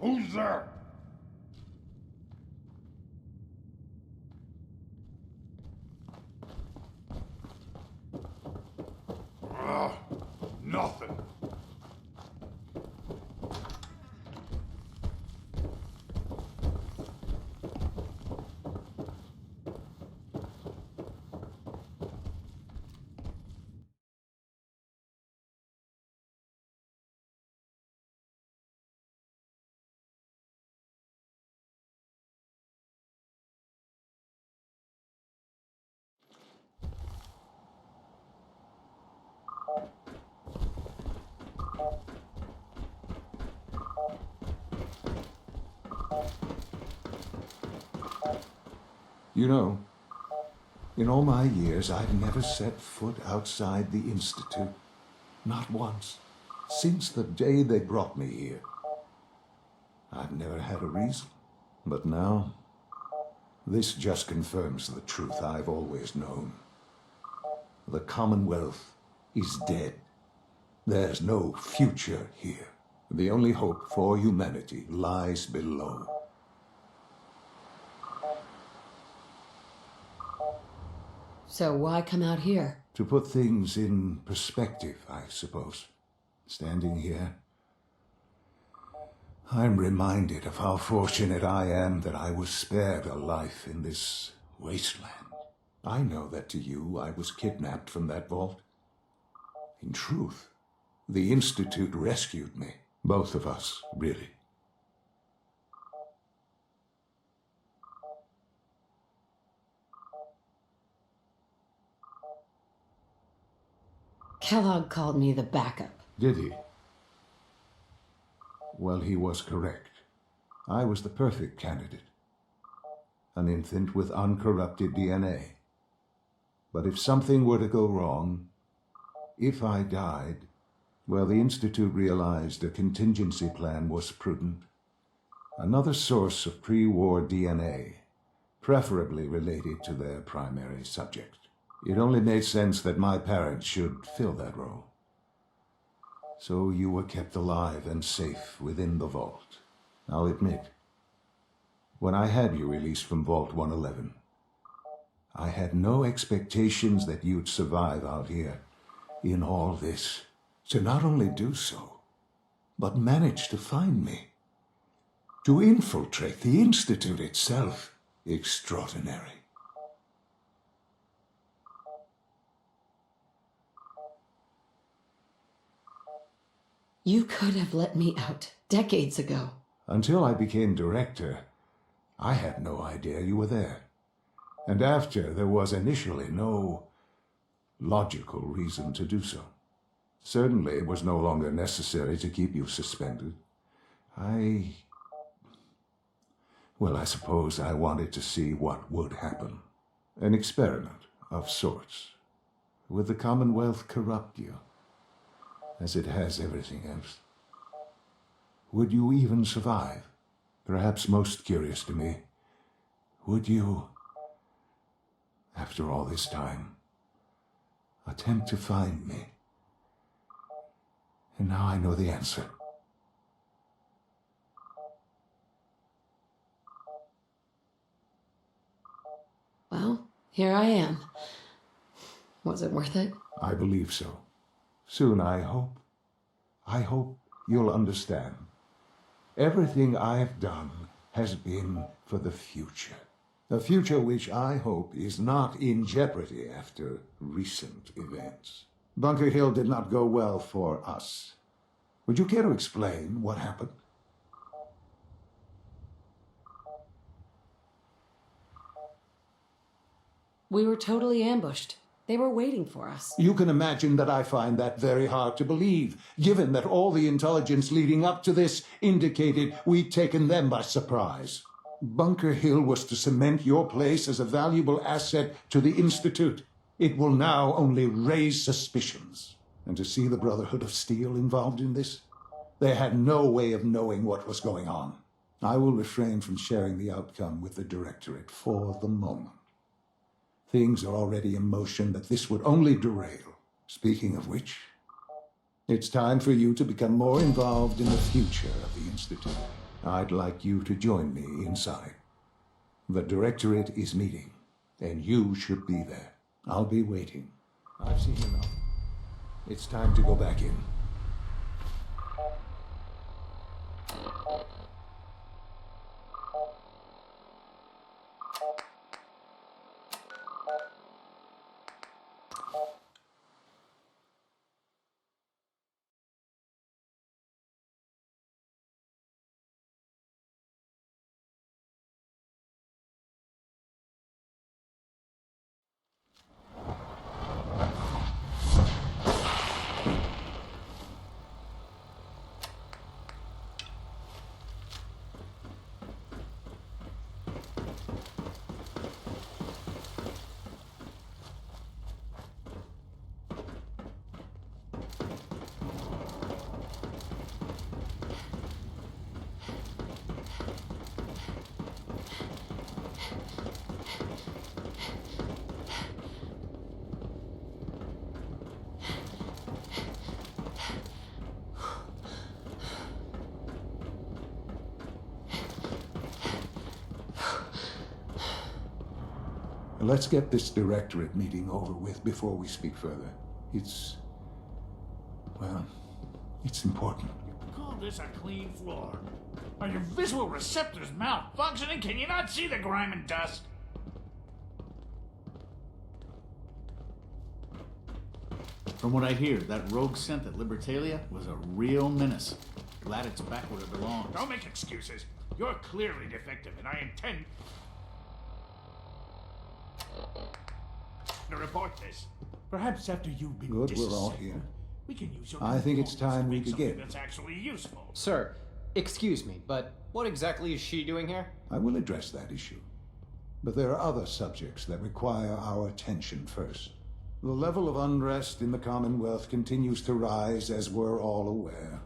Who's there? Nothing. You know, in all my years, I've never set foot outside the Institute. Not once. Since the day they brought me here. I've never had a reason. But now, this just confirms the truth I've always known. The Commonwealth is dead. There's no future here. The only hope for humanity lies below. So why come out here? To put things in perspective, I suppose. Standing here, I'm reminded of how fortunate I am that I was spared a life in this wasteland. I know that to you, I was kidnapped from that vault. In truth, the Institute rescued me. Both of us, really. Kellogg called me the backup. Did he? Well, he was correct. I was the perfect candidate. An infant with uncorrupted DNA. But if something were to go wrong, if I died, well, the Institute realized a contingency plan was prudent. Another source of pre-war DNA, preferably related to their primary subject. It only made sense that my parents should fill that role. So you were kept alive and safe within the vault. I'll admit, when I had you released from Vault 111, I had no expectations that you'd survive out here in all this. To not only do so, but manage to find me. To infiltrate the Institute itself. Extraordinary. You could have let me out decades ago. Until I became director, I had no idea you were there. And after, there was initially no logical reason to do so. Certainly, it was no longer necessary to keep you suspended. Well, I suppose I wanted to see what would happen. An experiment of sorts. Would the Commonwealth corrupt you, as it has everything else? Would you even survive? Perhaps most curious to me, would you, after all this time, attempt to find me? And now I know the answer. Well, here I am. Was it worth it? I believe so. Soon, I hope. I hope you'll understand. Everything I've done has been for the future. A future which I hope is not in jeopardy after recent events. Bunker Hill did not go well for us. Would you care to explain what happened? We were totally ambushed. They were waiting for us. You can imagine that I find that very hard to believe, given that all the intelligence leading up to this indicated we'd taken them by surprise. Bunker Hill was to cement your place as a valuable asset to the Institute. It will now only raise suspicions. And to see the Brotherhood of Steel involved in this? They had no way of knowing what was going on. I will refrain from sharing the outcome with the Directorate for the moment. Things are already in motion that this would only derail. Speaking of which, it's time for you to become more involved in the future of the Institute. I'd like you to join me inside. The Directorate is meeting, and you should be there. I'll be waiting. I've seen enough. It's time to go back in. Let's get this Directorate meeting over with before we speak further. It's important. You call this a clean floor? Are your visual receptors malfunctioning? Can you not see the grime and dust? From what I hear, that rogue scent at Libertalia was a real menace. Glad it's back where it belongs. Don't make excuses. You're clearly defective, and I intend to report this. Perhaps after you've been Good, we're all disassembed, here. we can use your I think it's performance time to we make something begin. that's actually useful. Sir, excuse me, but what exactly is she doing here? I will address that issue. But there are other subjects that require our attention first. The level of unrest in the Commonwealth continues to rise, as we're all aware.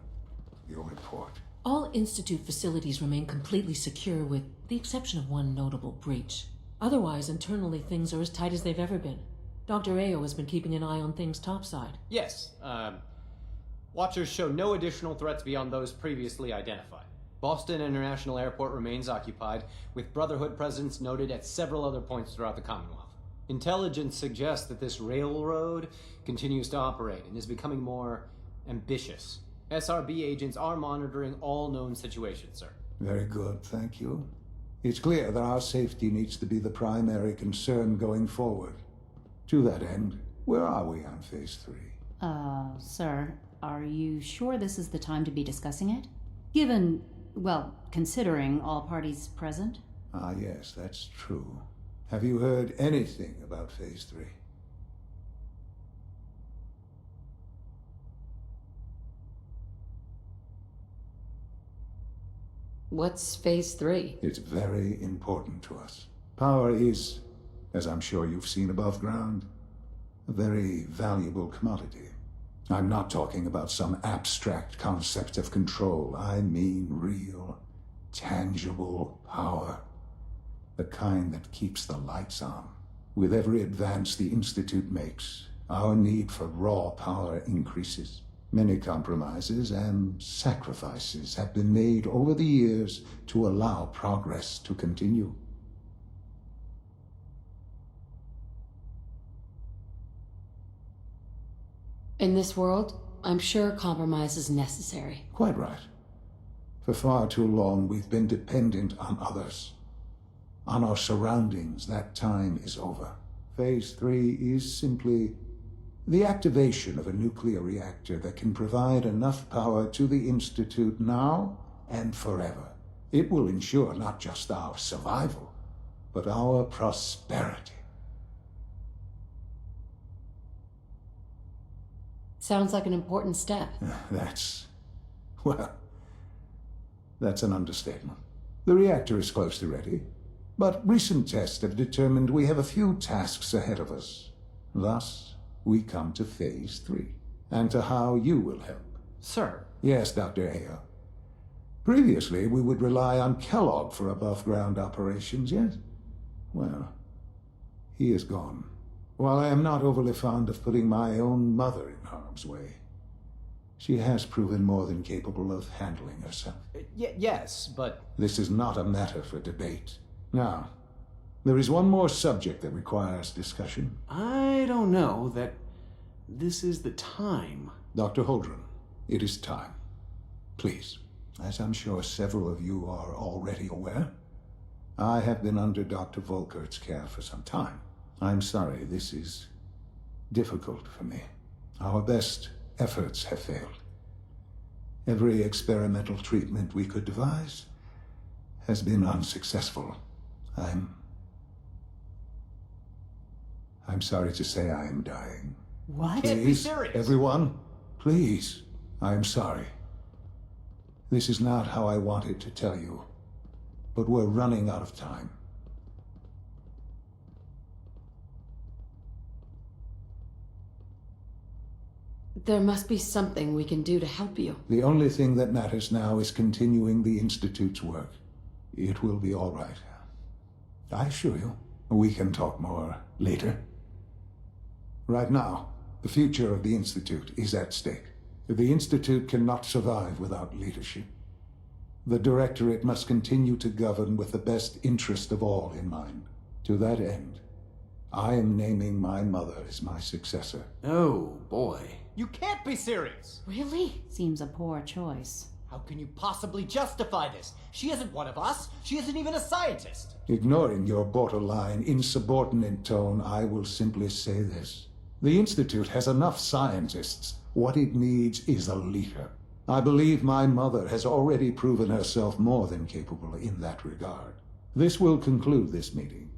Your report. All Institute facilities remain completely secure with the exception of one notable breach. Otherwise, internally, things are as tight as they've ever been. Dr. Ao has been keeping an eye on things topside. Yes, Watchers show no additional threats beyond those previously identified. Boston International Airport remains occupied, with Brotherhood presence noted at several other points throughout the Commonwealth. Intelligence suggests that this railroad continues to operate and is becoming more ambitious. SRB agents are monitoring all known situations, sir. Very good, thank you. It's clear that our safety needs to be the primary concern going forward. To that end, where are we on Phase 3? Sir, are you sure this is the time to be discussing it? Given, well, considering all parties present? Ah, yes, that's true. Have you heard anything about Phase 3? What's Phase 3? It's very important to us. Power is, as I'm sure you've seen above ground, a very valuable commodity. I'm not talking about some abstract concept of control. I mean real, tangible power. The kind that keeps the lights on. With every advance the Institute makes, our need for raw power increases. Many compromises and sacrifices have been made over the years to allow progress to continue. In this world, I'm sure compromise is necessary. Quite right. For far too long, we've been dependent on others. On our surroundings. That time is over. Phase 3 is simply the activation of a nuclear reactor that can provide enough power to the Institute now and forever. It will ensure not just our survival, but our prosperity. Sounds like an important step. That's an understatement. The reactor is close to ready, but recent tests have determined we have a few tasks ahead of us. Thus, we come to Phase 3, and to how you will help. Sir. Yes, Dr. Ao. Previously, we would rely on Kellogg for above-ground operations, yes? Well, he is gone. While I am not overly fond of putting my own mother in harm's way, She has proven more than capable of handling herself. Yes, but... This is not a matter for debate. Now, there is one more subject that requires discussion. I don't know that this is the time. Dr. Holdren, it is time. Please, as I'm sure several of you are already aware, I have been under Dr. Volkert's care for some time. I'm sorry, this is difficult for me. Our best efforts have failed. Every experimental treatment we could devise has been unsuccessful. I'm sorry to say I am dying. What? Can't be Please, serious. everyone, please. I am sorry. This is not how I wanted to tell you, but we're running out of time. There must be something we can do to help you. The only thing that matters now is continuing the Institute's work. It will be all right. I assure you, we can talk more later. Right now, the future of the Institute is at stake. The Institute cannot survive without leadership. The Directorate must continue to govern with the best interest of all in mind. To that end, I am naming my mother as my successor. Oh, boy. You can't be serious! Really? Seems a poor choice. How can you possibly justify this? She isn't one of us. She isn't even a scientist. Ignoring your borderline, insubordinate tone, I will simply say this. The Institute has enough scientists. What it needs is a leader. I believe my mother has already proven herself more than capable in that regard. This will conclude this meeting.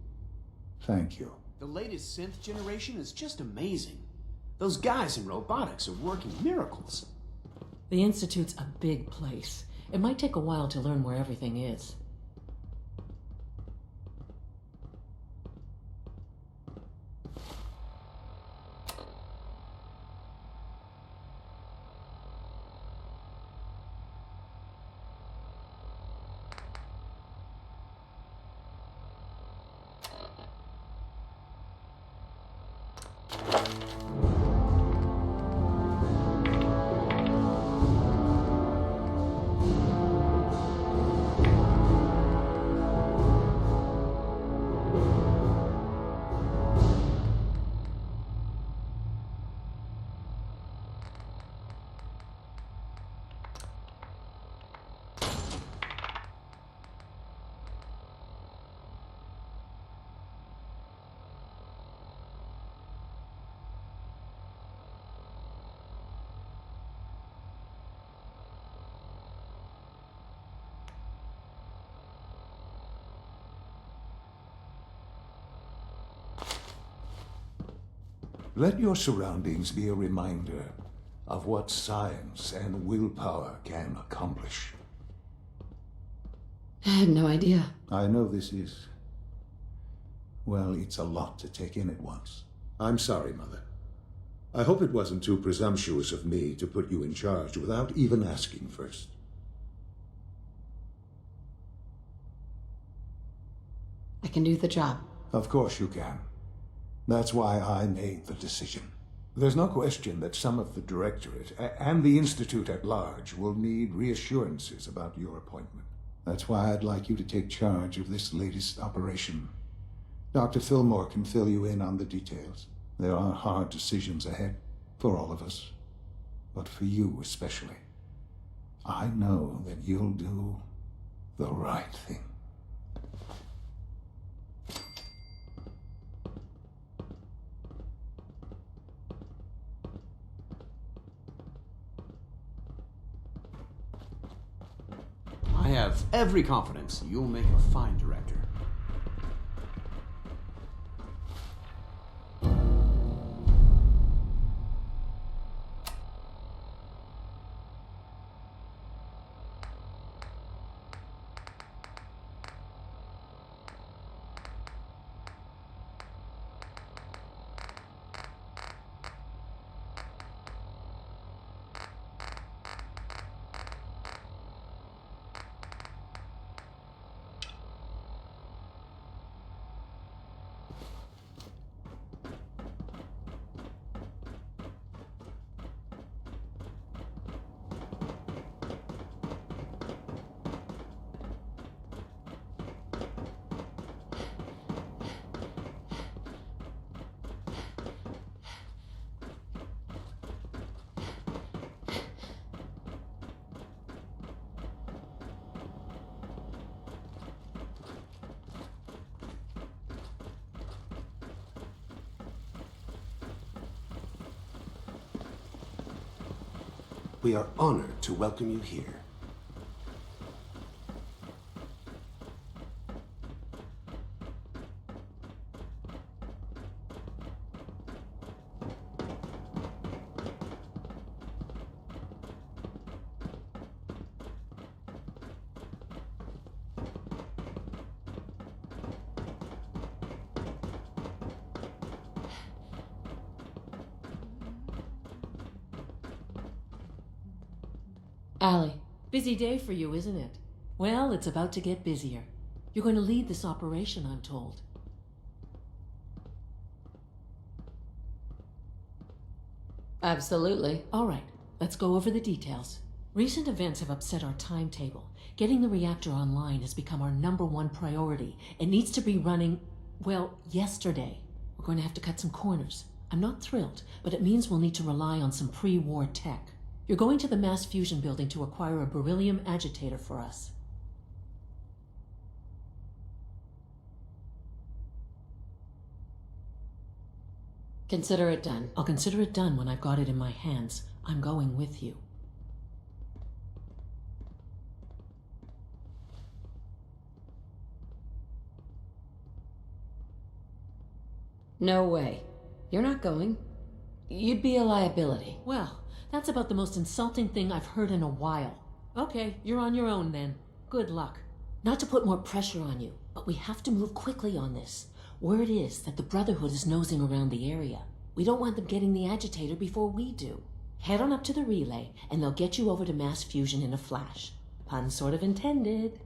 Thank you. The latest synth generation is just amazing. Those guys in robotics are working miracles. The Institute's a big place. It might take a while to learn where everything is. Let your surroundings be a reminder of what science and willpower can accomplish. I had no idea. I know this is... well, it's a lot to take in at once. I'm sorry, Mother. I hope it wasn't too presumptuous of me to put you in charge without even asking first. I can do the job. Of course you can. That's why I made the decision. There's no question that some of the Directorate and the Institute at large will need reassurances about your appointment. That's why I'd like you to take charge of this latest operation. Dr. Fillmore can fill you in on the details. There are hard decisions ahead, for all of us. But for you especially. I know that you'll do the right thing. I have every confidence you'll make a fine director. We are honored to welcome you here. Allie, busy day for you, isn't it? Well, it's about to get busier. You're going to lead this operation, I'm told. Absolutely. All right, let's go over the details. Recent events have upset our timetable. Getting the reactor online has become our #1 priority. It needs to be running, well, yesterday. We're going to have to cut some corners. I'm not thrilled, but it means we'll need to rely on some pre-war tech. You're going to the mass fusion building to acquire a beryllium agitator for us. Consider it done. I'll consider it done when I've got it in my hands. I'm going with you. No way. You're not going. You'd be a liability. Well, that's about the most insulting thing I've heard in a while. Okay, you're on your own then. Good luck. Not to put more pressure on you, but we have to move quickly on this. Word is that the Brotherhood is nosing around the area. We don't want them getting the agitator before we do. Head on up to the relay, and they'll get you over to mass fusion in a flash. Pun sort of intended.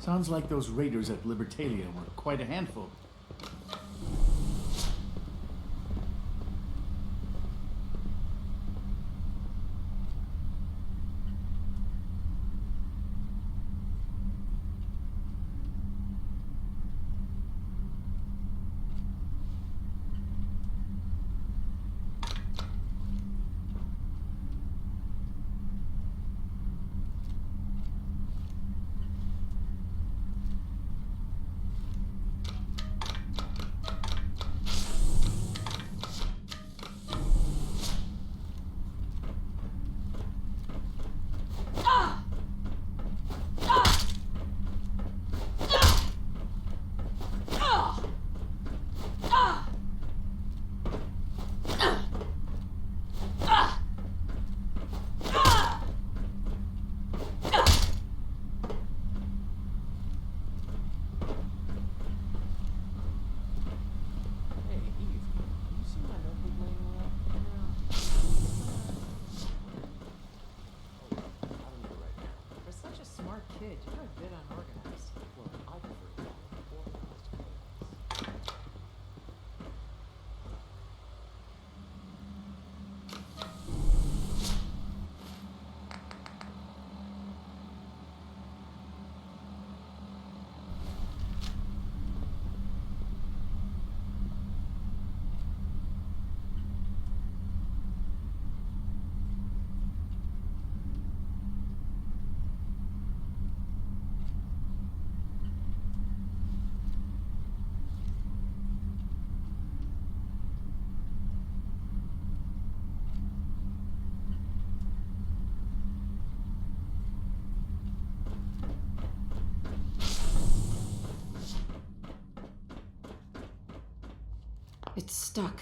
Sounds like those raiders at Libertalia were quite a handful. It's stuck.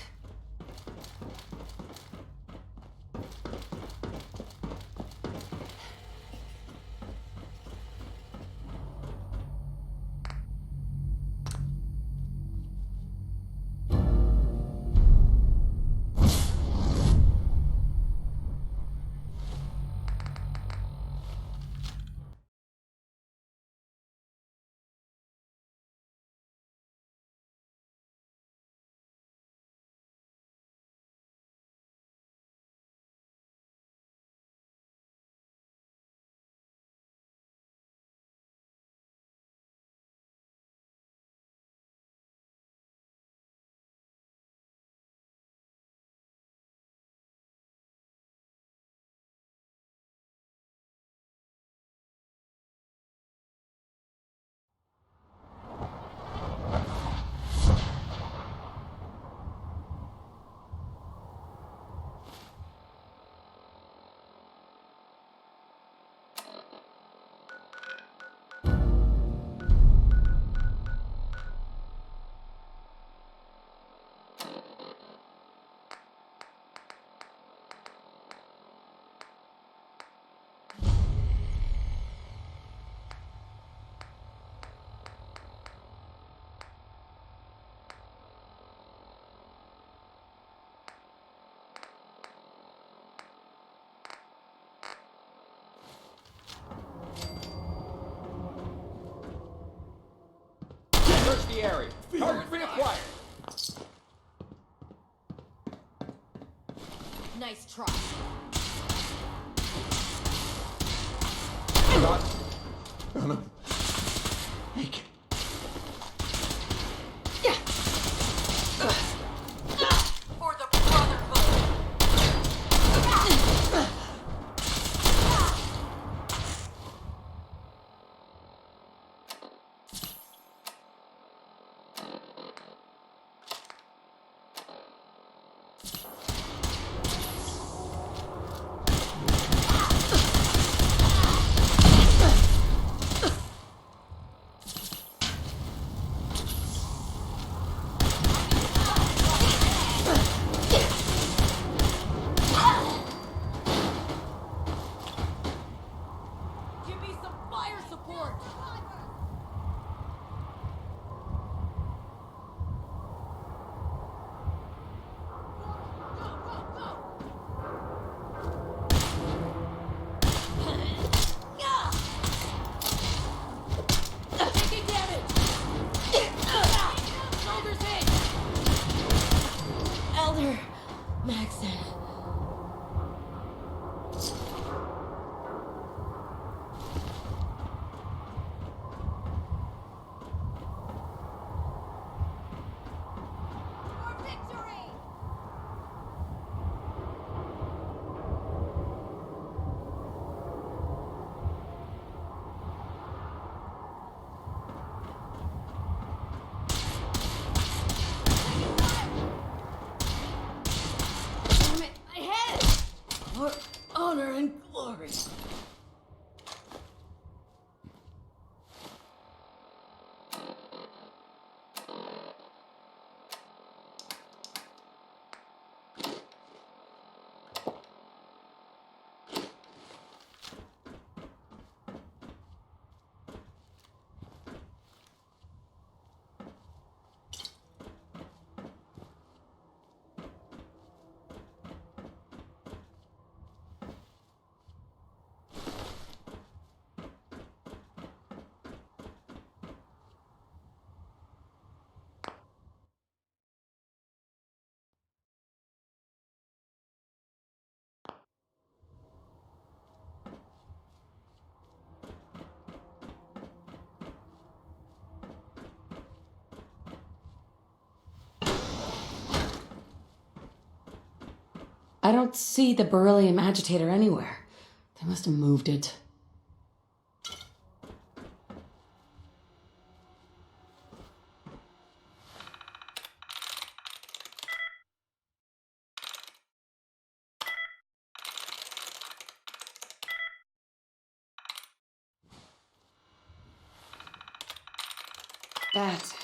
Search the area. Target reacquired. Nice try. God. Oh no. Hank. For the Brotherhood. Give me some fire support. Taking damage. Shoulders in. Elder Maxon. For victory! My head! For honor and glory. I don't see the beryllium agitator anywhere. They must have moved it. That's it.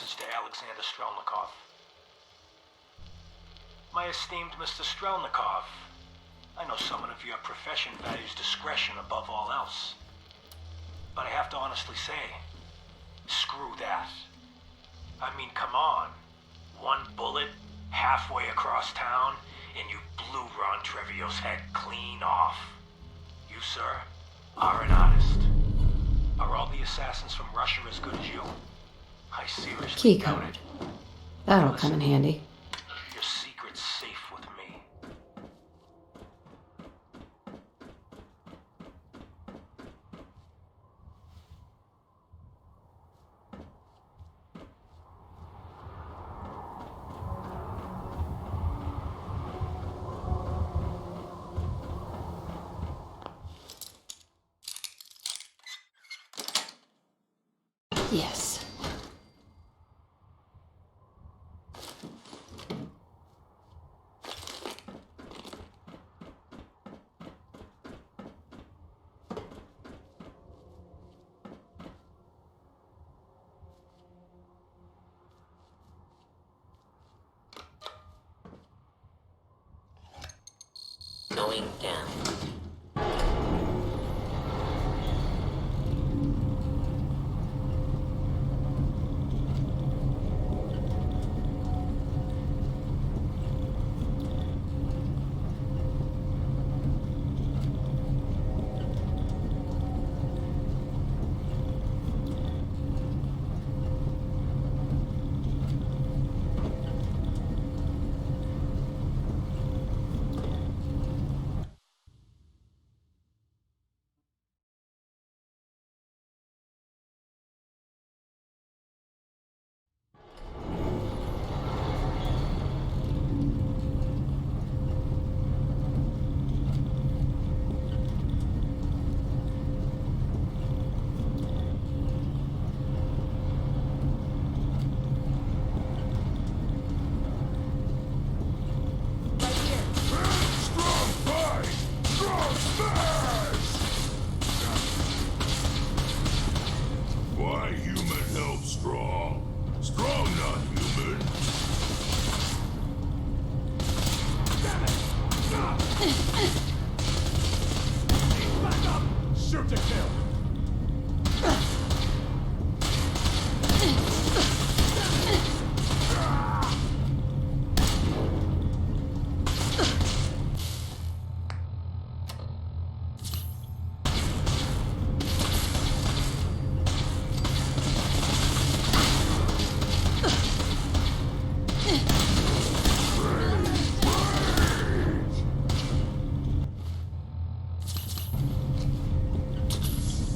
message to Alexander Strelnikov. My esteemed Mr. Strelnikov, I know someone of your profession values discretion above all else. But I have to honestly say, screw that. I mean, come on. One bullet, halfway across town, and you blew Ron Treviot's head clean off. You, sir, are an artist. Are all the assassins from Russia as good as you? I seriously Key doubt card. it. That'll come in handy. Your secret's safe with me. Yes. Going down. Why human help strong? Strong, not human. Back up! Shoot to kill!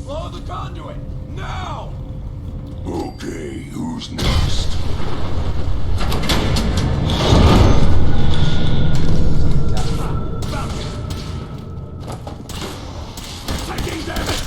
Blow the conduit! Now! Okay, who's next? Found it! Taking damage!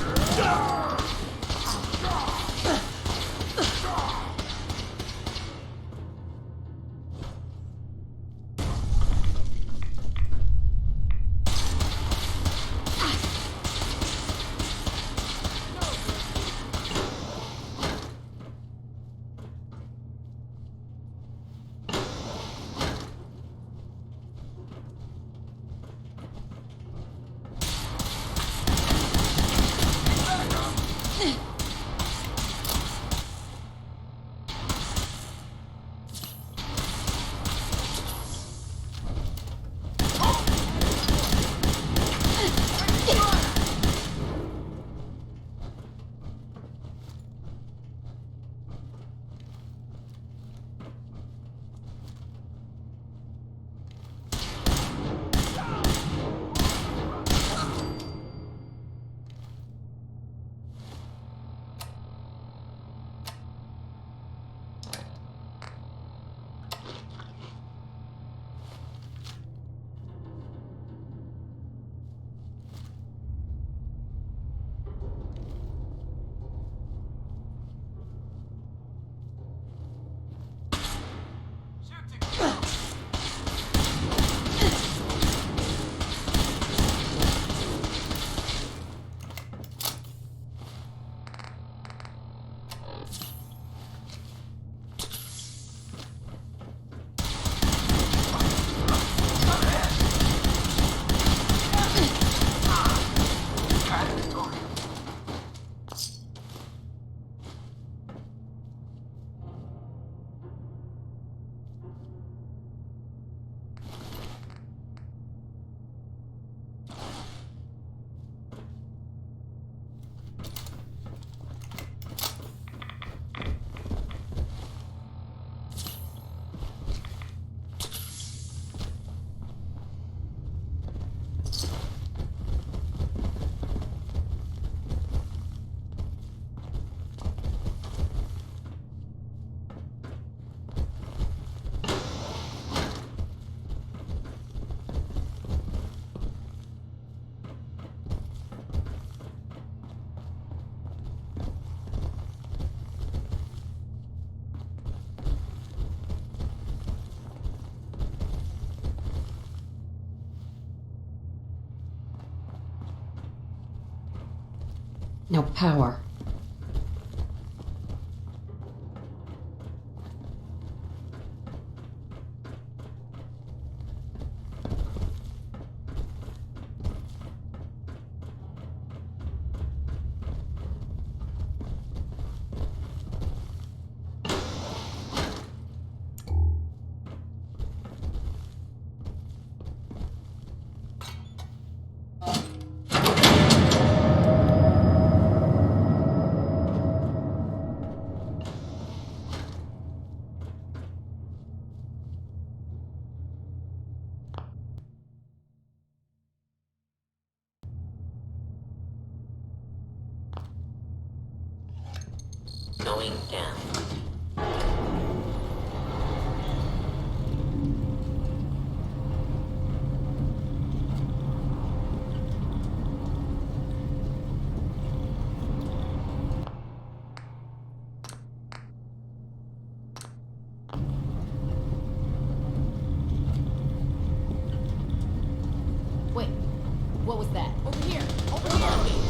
No power. Going down. Wait, what was that? Over here! Over here!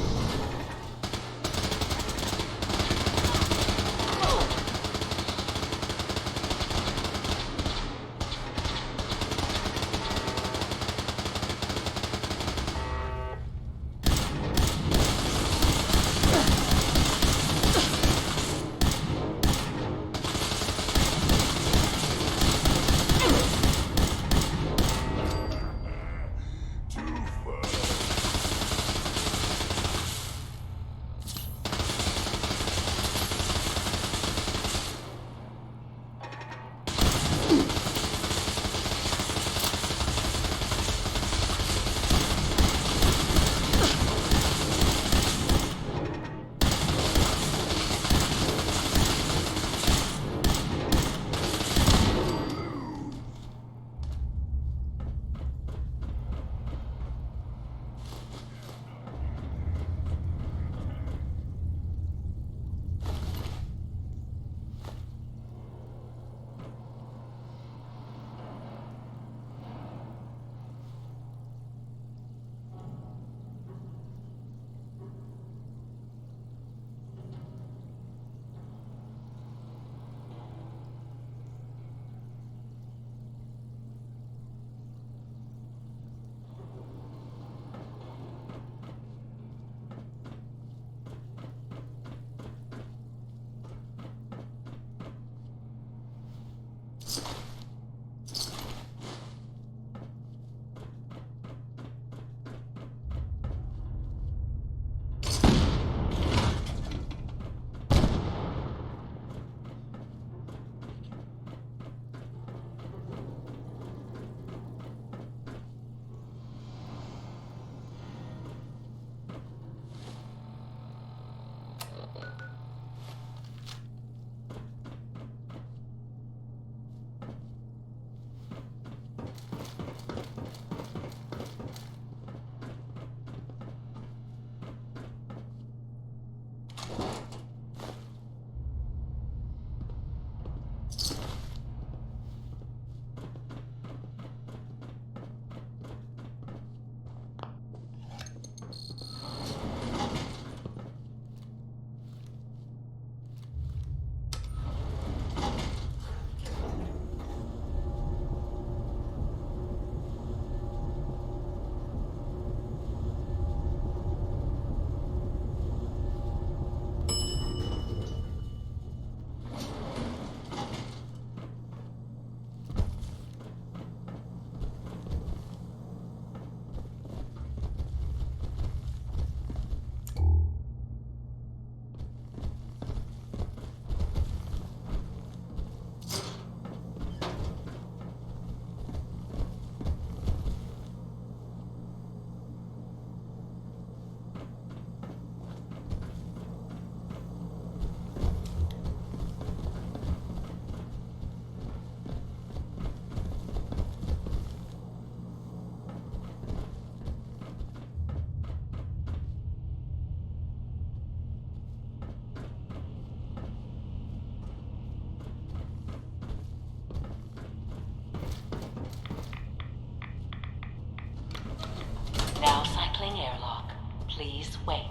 Now cycling airlock. Please wait.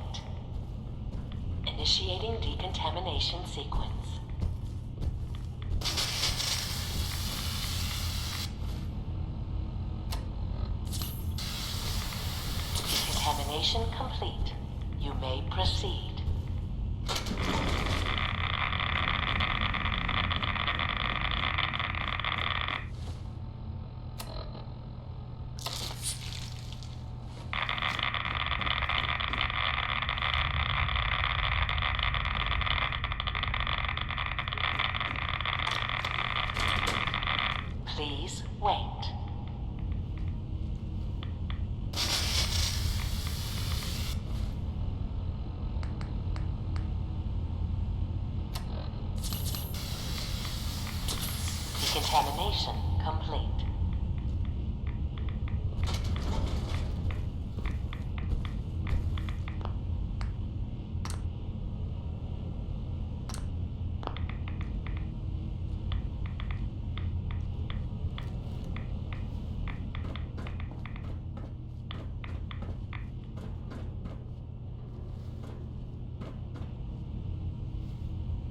Initiating decontamination sequence. Decontamination complete. You may proceed. Please wait. Decontamination complete.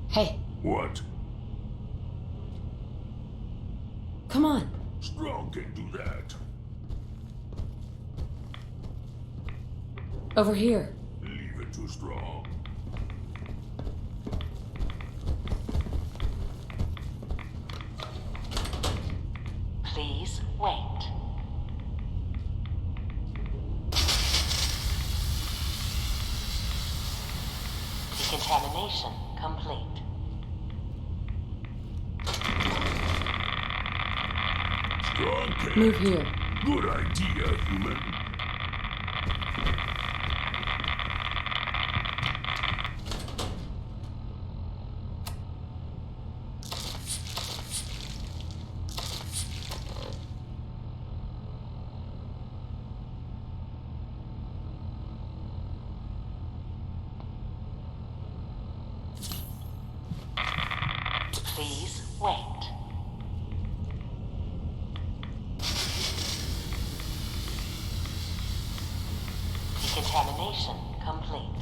Hey, What? come on. Strong can do that. Over here. Leave it to Strong. Please wait. Decontamination complete. Strong can. Move here. Good idea, human. Please wait. Decontamination complete.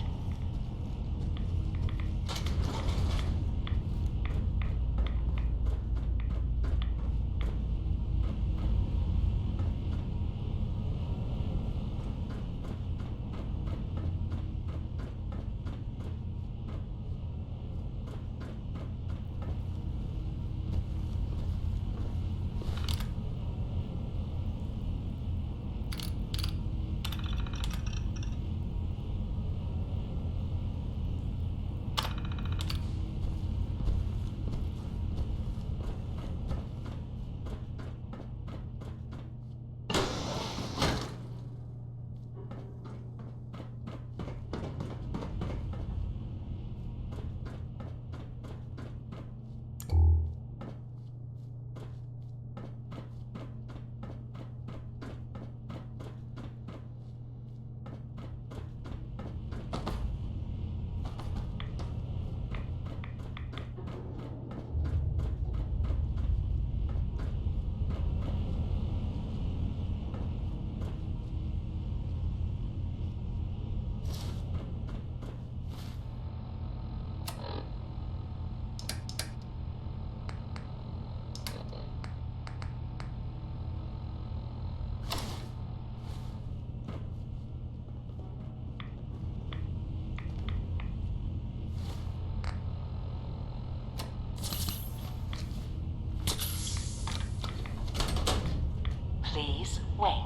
Please wait.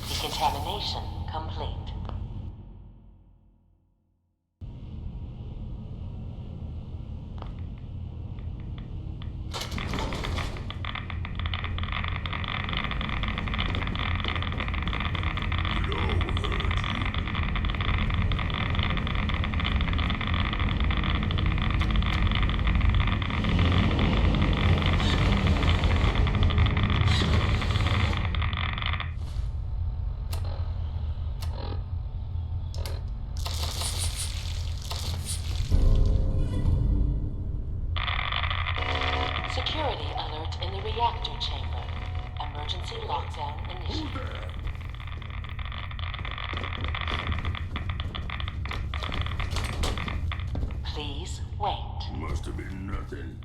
Decontamination complete. lockdown initiated. Please wait. Must have been nothing.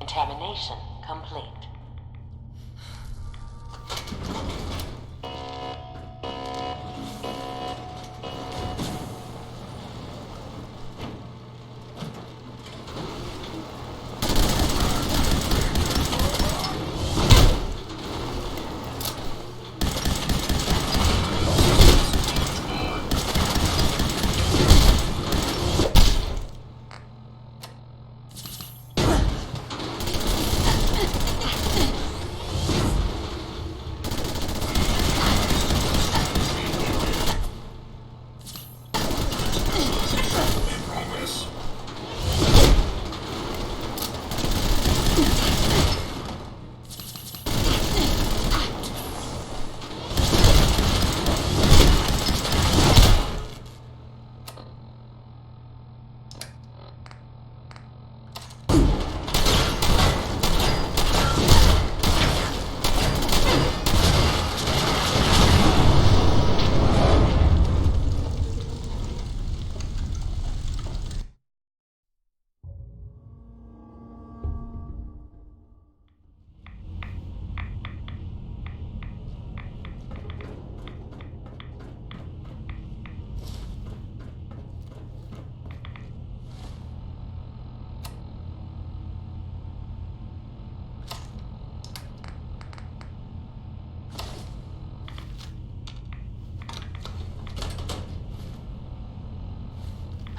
Contamination complete.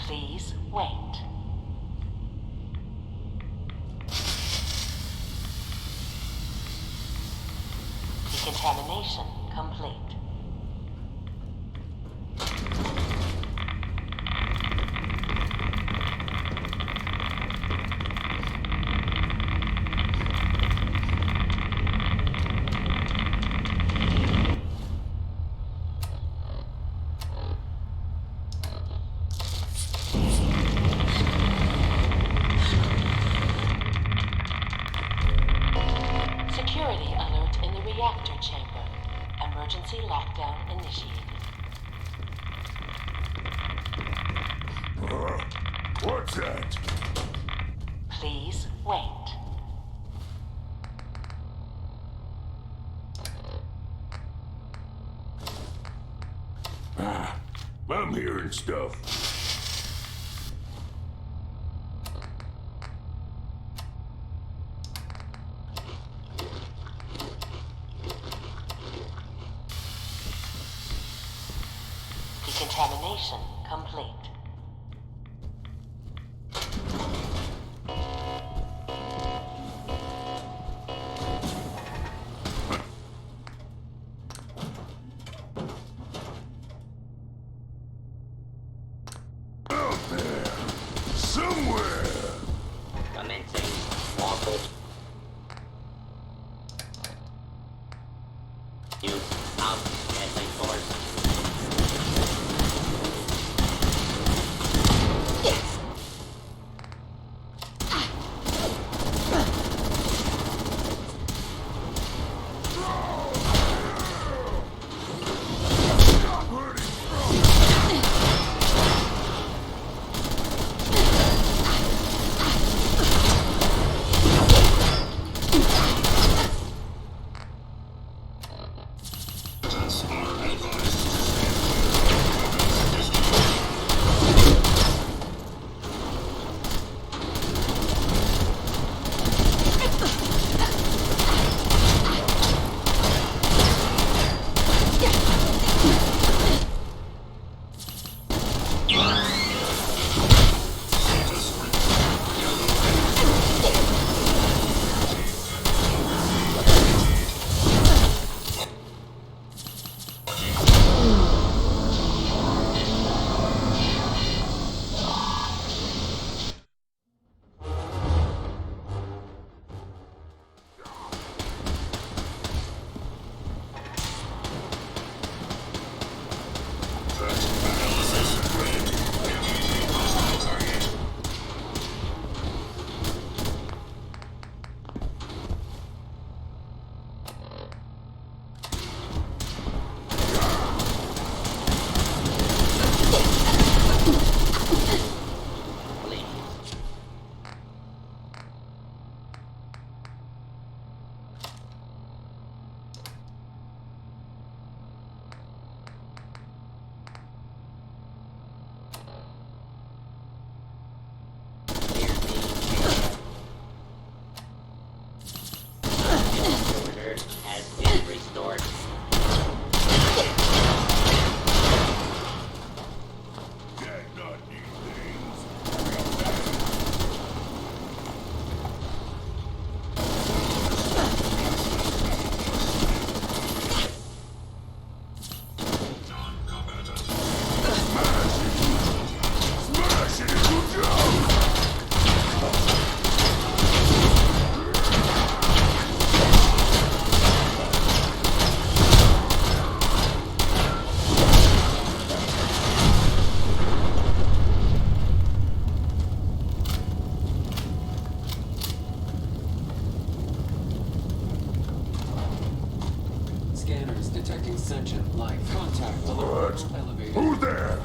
Please wait. Decontamination complete. Security alert in the reactor chamber. Emergency lockdown initiated. What's that? Please wait. I'm hearing stuff. Decontamination complete. Out there! Somewhere! Commencing lawful. Use out deadly force. line. Contact. What? Elevator. Who's there?